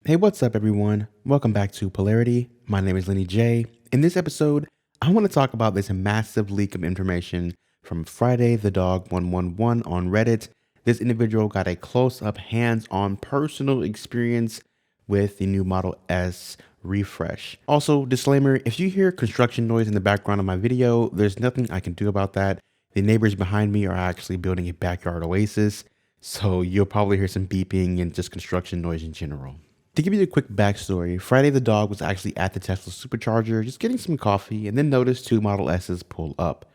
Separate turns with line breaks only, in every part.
Hey, what's up, everyone? Welcome back to Polarity. My name is Lenny J. In this episode, I want to talk about this massive leak of information from Friday the Dog 111 on Reddit. This individual got a close-up, hands-on personal experience with the new Model S refresh. Also, disclaimer, if you hear construction noise in the background of my video, there's nothing I can do about that. The neighbors behind me are actually building a backyard oasis, so you'll probably hear some beeping and just construction noise in general. To give you a quick backstory, Friday the Dog was actually at the Tesla supercharger just getting some coffee and then noticed two Model S's pull up.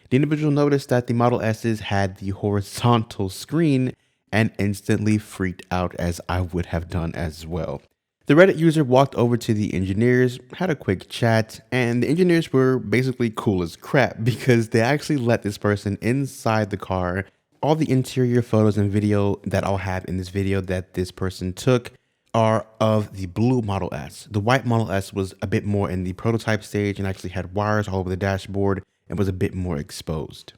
The individual noticed that the Model S's had the horizontal screen and instantly freaked out, as I would have done as well. The Reddit user walked over to the engineers, had a quick chat, and the engineers were basically cool as crap because they actually let this person inside the car. All the interior photos and video that I'll have in this video that this person took are of the blue Model S. The white Model S was a bit more in the prototype stage and actually had wires all over the dashboard and was a bit more exposed.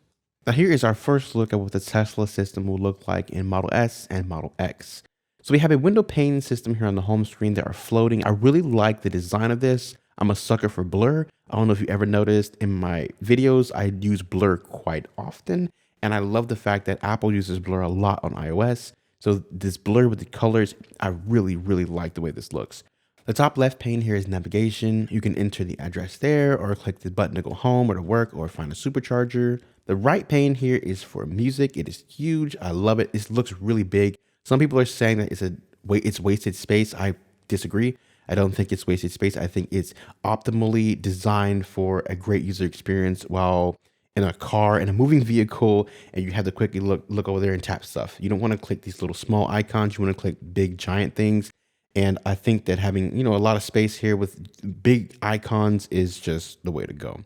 Now here is our first look at what the Tesla system will look like in Model S and Model X. So we have a window pane system here on the home screen that are floating. I really like the design of this. I'm a sucker for blur. I don't know if you ever noticed in my videos, I use blur quite often. And I love the fact that Apple uses blur a lot on iOS. So this blur with the colors, I really like the way this looks. The top left pane here is navigation. You can enter the address there or click the button to go home or to work or find a supercharger. The right pane here is for music. It is huge. I love it. It looks really big. Some people are saying that it's wasted space. I disagree. I don't think it's wasted space. I think it's optimally designed for a great user experience while in a car, in a moving vehicle, and you have to quickly look over there and tap stuff. You don't want to click these little small icons. You want to click big giant things. And I think that having, a lot of space here with big icons is just the way to go.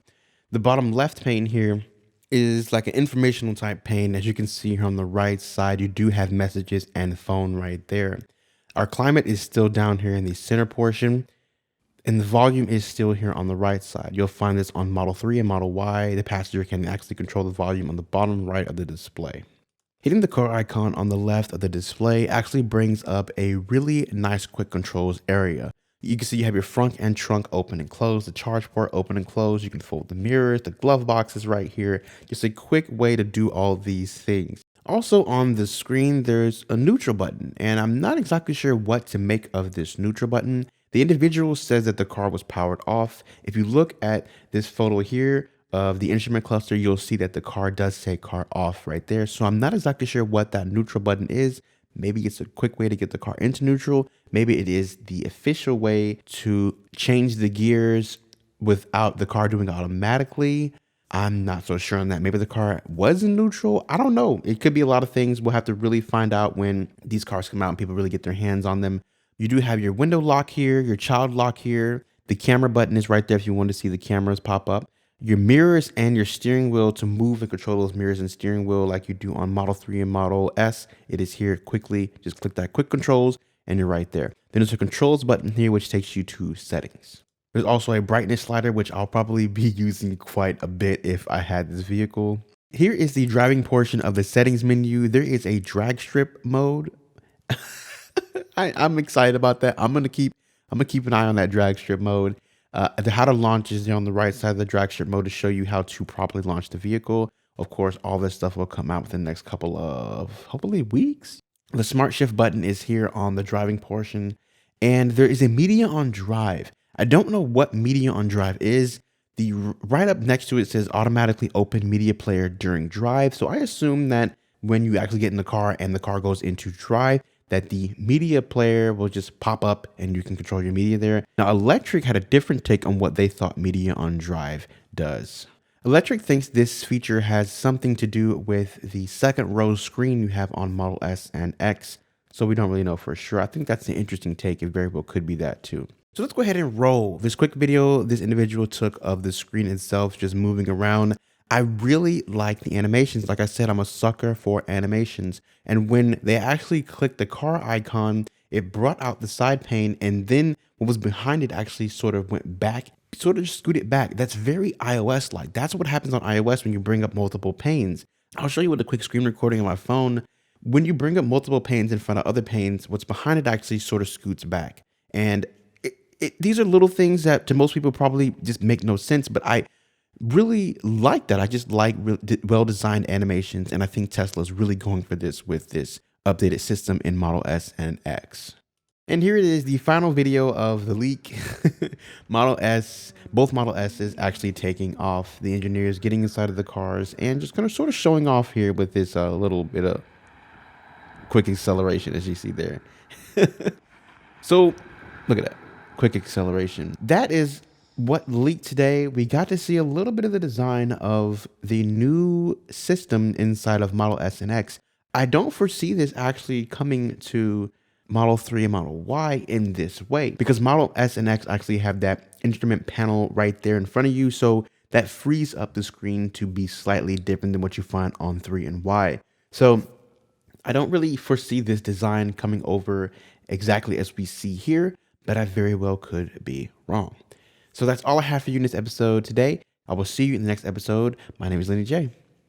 The bottom left pane here is like an informational type pane. As you can see here on the right side, you do have messages and phone right there. Our climate is still down here in the center portion. And the volume is still here on the right side. You'll find this on Model 3 and Model Y. The passenger can actually control the volume on the bottom right of the display. Hitting the car icon on the left of the display actually brings up a really nice quick controls area. You can see you have your front and trunk open and close, the charge port open and close. You can fold the mirrors, the glove box is right here. Just a quick way to do all these things. Also on the screen, there's a neutral button, and I'm not exactly sure what to make of this neutral button. The individual says that the car was powered off. If you look at this photo here of the instrument cluster, you'll see that the car does say car off right there. So I'm not exactly sure what that neutral button is. Maybe it's a quick way to get the car into neutral. Maybe it is the official way to change the gears without the car doing it automatically. I'm not so sure on that. Maybe the car was in neutral. I don't know. It could be a lot of things. We'll have to really find out when these cars come out and people really get their hands on them. You do have your window lock here, your child lock here. The camera button is right there if you want to see the cameras pop up. Your mirrors and your steering wheel to move and control those mirrors and steering wheel like you do on Model 3 and Model S. It is here quickly. Just click that quick controls and you're right there. Then there's a controls button here which takes you to settings. There's also a brightness slider which I'll probably be using quite a bit if I had this vehicle. Here is the driving portion of the settings menu. There is a drag strip mode. I'm excited about that. I'm gonna keep an eye on that drag strip mode. The how to launch is there on the right side of the drag strip mode to show you how to properly launch the vehicle. Of course, all this stuff will come out within the next couple of hopefully weeks. The smart shift button is here on the driving portion, and there is a media on drive. I don't know what media on drive is. The right up next to it says automatically open media player during drive. So I assume that when you actually get in the car and the car goes into drive, that the media player will just pop up and you can control your media there. Now, Electric had a different take on what they thought media on drive does. Electric thinks this feature has something to do with the second row screen you have on Model S and X. So we don't really know for sure. I think that's an interesting take. It very well could be that too. So let's go ahead and roll this quick video this individual took of the screen itself just moving around. I really like the animations. Like I said, I'm a sucker for animations. And when they actually clicked the car icon, it brought out the side pane, and then what was behind it actually sort of went back, sort of just scooted back. That's very iOS-like. That's what happens on iOS when you bring up multiple panes. I'll show you with a quick screen recording on my phone. When you bring up multiple panes in front of other panes, what's behind it actually sort of scoots back. And these are little things that to most people probably just make no sense, but I really like that. I just like well-designed animations, and I think Tesla is really going for this with this updated system in Model S and X. And here it is, the final video of the leak. Model S, both Model S's actually taking off. The engineers getting inside of the cars and just kind of sort of showing off here with this little bit of quick acceleration, as you see there. So look at that quick acceleration. That is what leaked today. We got to see a little bit of the design of the new system inside of Model S and X. I don't foresee this actually coming to Model 3 and Model Y in this way, because Model S and X actually have that instrument panel right there in front of you. So that frees up the screen to be slightly different than what you find on 3 and Y. So I don't really foresee this design coming over exactly as we see here, but I very well could be wrong. So that's all I have for you in this episode today. I will see you in the next episode. My name is Lenny J.